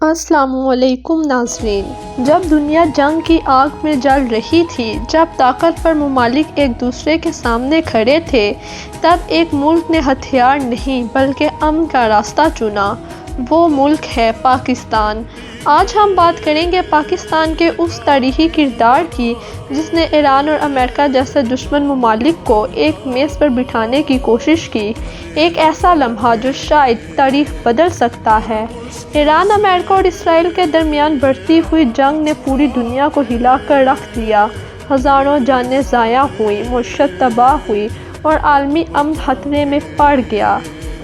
السلام علیکم ناظرین، جب دنیا جنگ کی آگ میں جل رہی تھی، جب طاقتور ممالک ایک دوسرے کے سامنے کھڑے تھے، تب ایک ملک نے ہتھیار نہیں بلکہ امن کا راستہ چنا۔ وہ ملک ہے پاکستان۔ آج ہم بات کریں گے پاکستان کے اس تاریخی کردار کی جس نے ایران اور امریکہ جیسے دشمن ممالک کو ایک میز پر بٹھانے کی کوشش کی، ایک ایسا لمحہ جو شاید تاریخ بدل سکتا ہے۔ ایران، امریکہ اور اسرائیل کے درمیان بڑھتی ہوئی جنگ نے پوری دنیا کو ہلا کر رکھ دیا۔ ہزاروں جانیں ضائع ہوئیں، معیشت تباہ ہوئی اور عالمی امن خطرے میں پڑ گیا۔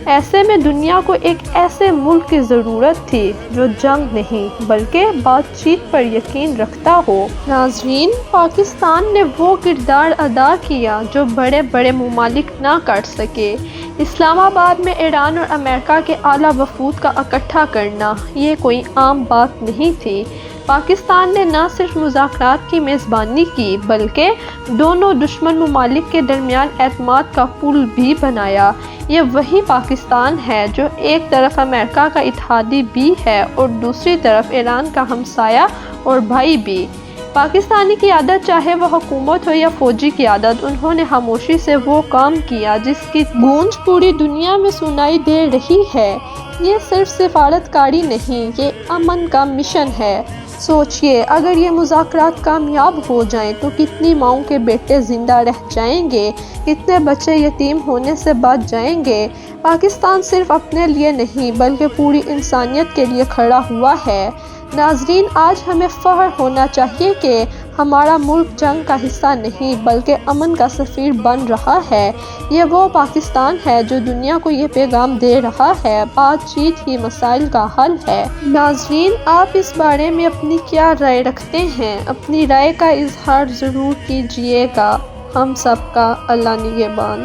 ایسے میں دنیا کو ایک ایسے ملک کی ضرورت تھی جو جنگ نہیں بلکہ بات چیت پر یقین رکھتا ہو۔ ناظرین، پاکستان نے وہ کردار ادا کیا جو بڑے بڑے ممالک نہ کر سکے۔ اسلام آباد میں ایران اور امریکہ کے اعلیٰ وفود کا اکٹھا کرنا یہ کوئی عام بات نہیں تھی۔ پاکستان نے نہ صرف مذاکرات کی میزبانی کی بلکہ دونوں دشمن ممالک کے درمیان اعتماد کا پل بھی بنایا۔ یہ وہی پاکستان ہے جو ایک طرف امریکہ کا اتحادی بھی ہے اور دوسری طرف ایران کا ہمسایہ اور بھائی بھی۔ پاکستانی قیادت، چاہے وہ حکومت ہو یا فوجی قیادت، انہوں نے خاموشی سے وہ کام کیا جس کی گونج پوری دنیا میں سنائی دے رہی ہے۔ یہ صرف سفارتکاری نہیں، یہ امن کا مشن ہے۔ سوچئے، اگر یہ مذاکرات کامیاب ہو جائیں تو کتنی ماؤں کے بیٹے زندہ رہ جائیں گے، کتنے بچے یتیم ہونے سے بچ جائیں گے۔ پاکستان صرف اپنے لیے نہیں بلکہ پوری انسانیت کے لیے کھڑا ہوا ہے۔ ناظرین، آج ہمیں فخر ہونا چاہیے کہ ہمارا ملک جنگ کا حصہ نہیں بلکہ امن کا سفیر بن رہا ہے۔ یہ وہ پاکستان ہے جو دنیا کو یہ پیغام دے رہا ہے، بات چیت ہی مسائل کا حل ہے۔ ناظرین، آپ اس بارے میں اپنی کیا رائے رکھتے ہیں؟ اپنی رائے کا اظہار ضرور کیجیے گا۔ ہم سب کا اللہ نگہبان۔